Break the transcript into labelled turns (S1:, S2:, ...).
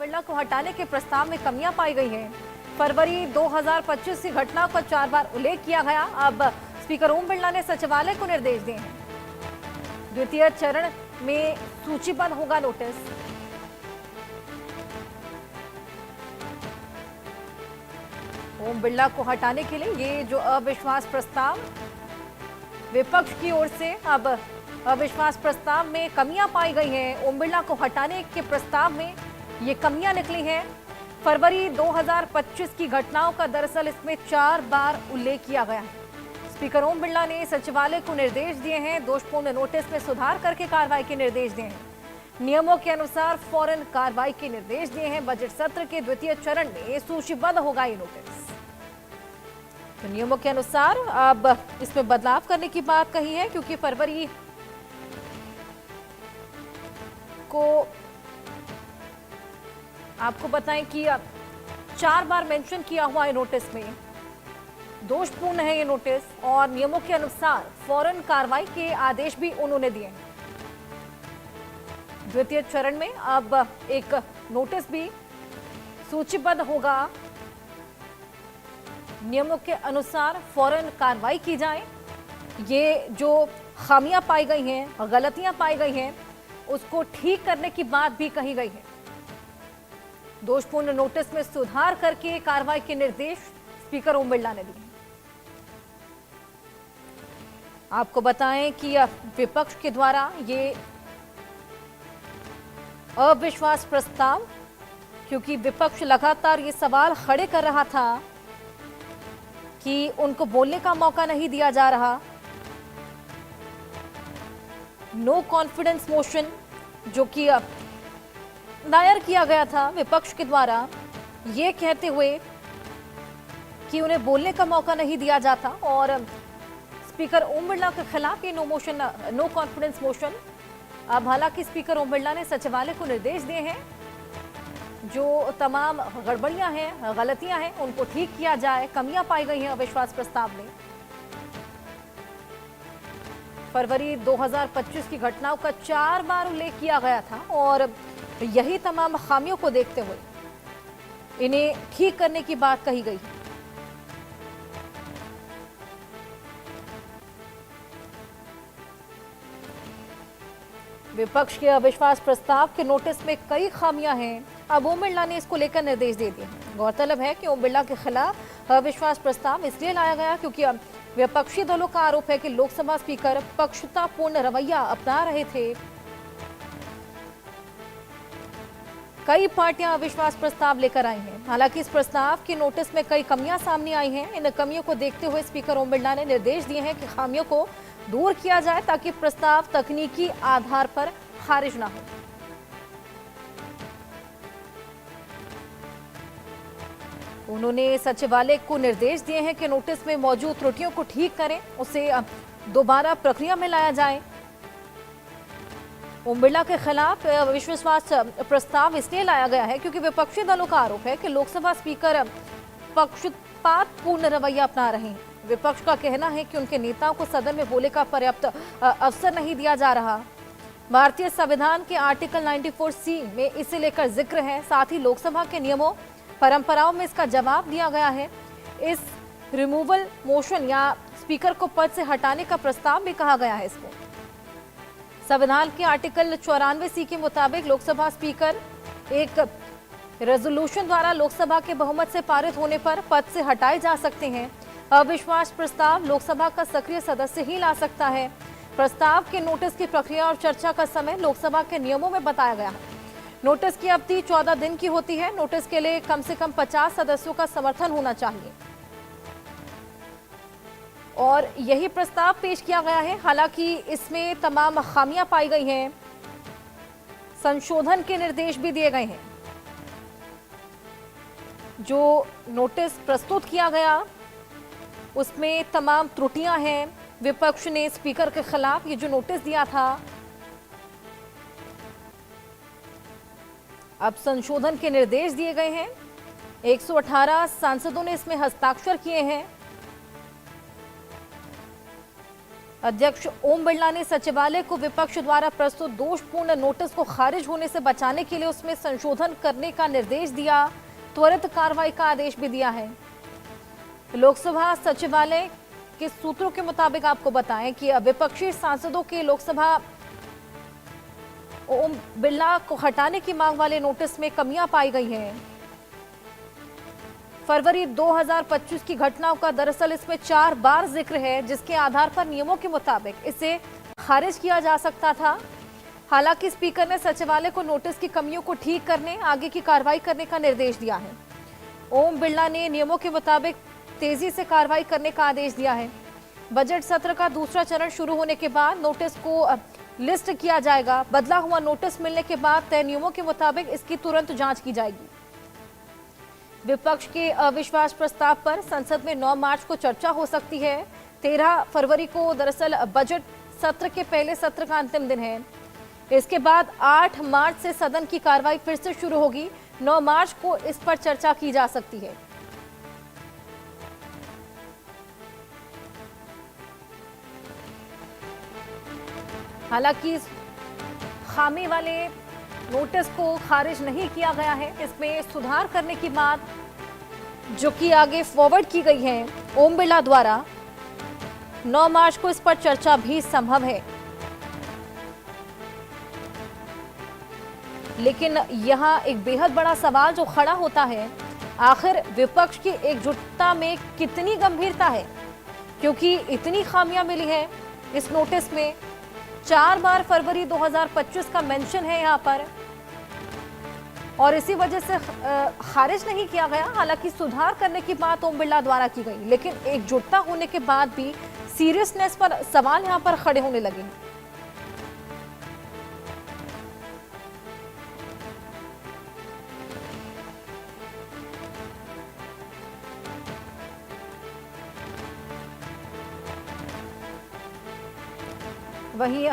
S1: बिरला को हटाने के प्रस्ताव में कमियां पाई गई हैं। फरवरी 2025 की घटनाओं का 4 बार उल्लेख किया गया। अब स्पीकर ओम बिरला ने सचिवालय को निर्देश दिए हैं। द्वितीय चरण में सूचीबद्ध होगा नोटिस। ओम बिरला को हटाने के लिए ये जो अविश्वास प्रस्ताव विपक्ष की ओर से, अब अविश्वास प्रस्ताव में कमियां पाई गई हैं। ओम बिरला को हटाने के प्रस्ताव में ये कमियां निकली हैं। फरवरी 2025 की घटनाओं का दरअसल इसमें 4 बार उल्लेख किया गया है। स्पीकर ओम बिरला ने सचिवालय को निर्देश दिए हैं। दोषपूर्ण नोटिस में सुधार करके कार्रवाई के निर्देश दिए हैं। नियमों के अनुसार फौरन कार्रवाई के निर्देश दिए हैं। बजट सत्र के द्वितीय चरण में सूचीबद्ध होगा ये नोटिस। तो नियमों के अनुसार अब इसमें बदलाव करने की बात कही है, क्योंकि फरवरी को आपको बताएं कि 4 बार मेंशन किया हुआ है नोटिस में। दोषपूर्ण है ये नोटिस और नियमों के अनुसार फौरन कार्रवाई के आदेश भी उन्होंने दिए हैं। द्वितीय चरण में अब एक नोटिस भी सूचीबद्ध होगा। नियमों के अनुसार फौरन कार्रवाई की जाए। ये जो खामियां पाई गई हैं, गलतियां पाई गई हैं, उसको ठीक करने की बात भी कही गई है। दोषपूर्ण नोटिस में सुधार करके कार्रवाई के निर्देश स्पीकर ओम बिरला ने दिए। आपको बताएं कि विपक्ष के द्वारा ये अविश्वास प्रस्ताव, क्योंकि विपक्ष लगातार ये सवाल खड़े कर रहा था कि उनको बोलने का मौका नहीं दिया जा रहा। नो कॉन्फिडेंस मोशन जो कि दायर किया गया था विपक्ष के द्वारा, ये कहते हुए कि उन्हें बोलने का मौका नहीं दिया जाता, और स्पीकर ओम बिरला के खिलाफ ये नो कॉन्फिडेंस मोशन। अब हालांकि स्पीकर ओम बिरला ने सचिवालय को निर्देश दिए हैं, जो तमाम गड़बड़ियां हैं, गलतियां हैं, उनको ठीक किया जाए। कमियां पाई गई हैं अविश्वास प्रस्ताव में। फरवरी 2025 की घटनाओं का 4 बार उल्लेख किया गया था, और यही तमाम खामियों को देखते हुए इन्हें ठीक करने की बात कही गई है। विपक्ष के अविश्वास प्रस्ताव के नोटिस में कई खामियां हैं। अब ओम बिरला ने इसको लेकर निर्देश दे दिए हैं। गौरतलब है कि ओम बिरला के खिलाफ अविश्वास प्रस्ताव इसलिए लाया गया क्योंकि विपक्षी दलों का आरोप है कि लोकसभा स्पीकर पक्षपातपूर्ण रवैया अपना रहे थे। कई पार्टियां अविश्वास प्रस्ताव लेकर आई हैं। हालांकि इस प्रस्ताव के नोटिस में कई कमियां सामने आई हैं। इन कमियों को देखते हुए स्पीकर ओम बिरला ने निर्देश दिए हैं कि खामियों को दूर किया जाए, ताकि प्रस्ताव तकनीकी आधार पर खारिज ना हो। उन्होंने सचिवालय को निर्देश दिए हैं कि नोटिस में मौजूद त्रुटियों को ठीक करें, उसे दोबारा प्रक्रिया में लाया जाए। ओम बिरला के खिलाफ अविश्वास प्रस्ताव इसलिए लाया गया है क्योंकि विपक्षी दलों का आरोप है कि लोकसभा स्पीकर पक्षपातपूर्ण रवैया अपना रहे हैं। विपक्ष का कहना है कि उनके नेताओं को सदन में बोलने का पर्याप्त अवसर नहीं दिया जा रहा। भारतीय संविधान के आर्टिकल 94C में इसे लेकर जिक्र है। साथ ही लोकसभा के नियमों परंपराओं में इसका जवाब दिया गया है। इस रिमूवल मोशन या स्पीकर को पद से हटाने का प्रस्ताव भी कहा गया है। इसको संविधान के आर्टिकल 94C के मुताबिक लोकसभा स्पीकर एक रेजोल्यूशन द्वारा लोकसभा के बहुमत से पारित होने पर पद से हटाए जा सकते हैं। अविश्वास प्रस्ताव लोकसभा का सक्रिय सदस्य ही ला सकता है। प्रस्ताव के नोटिस की प्रक्रिया और चर्चा का समय लोकसभा के नियमों में बताया गया है। नोटिस की अवधि 14 दिन की होती है। नोटिस के लिए कम से कम 50 सदस्यों का समर्थन होना चाहिए, और यही प्रस्ताव पेश किया गया है। हालांकि इसमें तमाम खामियां पाई गई हैं। संशोधन के निर्देश भी दिए गए हैं। जो नोटिस प्रस्तुत किया गया उसमें तमाम त्रुटियां हैं। विपक्ष ने स्पीकर के खिलाफ ये जो नोटिस दिया था, अब संशोधन के निर्देश दिए गए हैं। 118 सांसदों ने इसमें हस्ताक्षर किए हैं। अध्यक्ष ओम बिरला ने सचिवालय को विपक्ष द्वारा प्रस्तुत दोषपूर्ण नोटिस को खारिज होने से बचाने के लिए उसमें संशोधन करने का निर्देश दिया, त्वरित कार्रवाई का आदेश भी दिया है। लोकसभा सचिवालय के सूत्रों के मुताबिक आपको बताएं कि विपक्षी सांसदों के लोकसभा ओम बिरला को हटाने की मांग वाले नोटिस में कमियां पाई गई हैं। फरवरी 2025 की घटनाओं का दरअसल इसमें 4 बार जिक्र है, जिसके आधार पर नियमों के मुताबिक इसे खारिज किया जा सकता था। हालांकि स्पीकर ने सचिवालय को नोटिस की कमियों को ठीक करने, आगे की कार्रवाई करने का निर्देश दिया है। ओम बिरला ने नियमों के मुताबिक तेजी से कार्रवाई करने का आदेश दिया है। बजट सत्र का दूसरा चरण शुरू होने के बाद नोटिस को लिस्ट किया जाएगा। बदला हुआ नोटिस मिलने के बाद तय नियमों के मुताबिक इसकी तुरंत जांच की जाएगी। विपक्ष के अविश्वास प्रस्ताव पर संसद में 9 मार्च को चर्चा हो सकती है। 13 फरवरी को दरअसल बजट सत्र के पहले सत्र का अंतिम दिन है। इसके बाद 8 मार्च से सदन की कार्रवाई फिर से शुरू होगी। 9 मार्च को इस पर चर्चा की जा सकती है। हालांकि खामी वाले नोटिस को खारिज नहीं किया गया है, इसमें सुधार करने की बात जो कि आगे फॉरवर्ड की गई है ओम बिरला द्वारा। 9 मार्च को इस पर चर्चा भी संभव है। लेकिन यहां एक बेहद बड़ा सवाल जो खड़ा होता है, आखिर विपक्ष की एकजुटता में कितनी गंभीरता है, क्योंकि इतनी खामियां मिली है इस नोटिस में। 4 बार फरवरी 2025 का मेंशन है यहां पर, और इसी वजह से खारिज नहीं किया गया। हालांकि सुधार करने की बात ओम बिरला द्वारा की गई, लेकिन एकजुटता होने के बाद भी सीरियसनेस पर सवाल यहां पर खड़े होने लगे। वहीं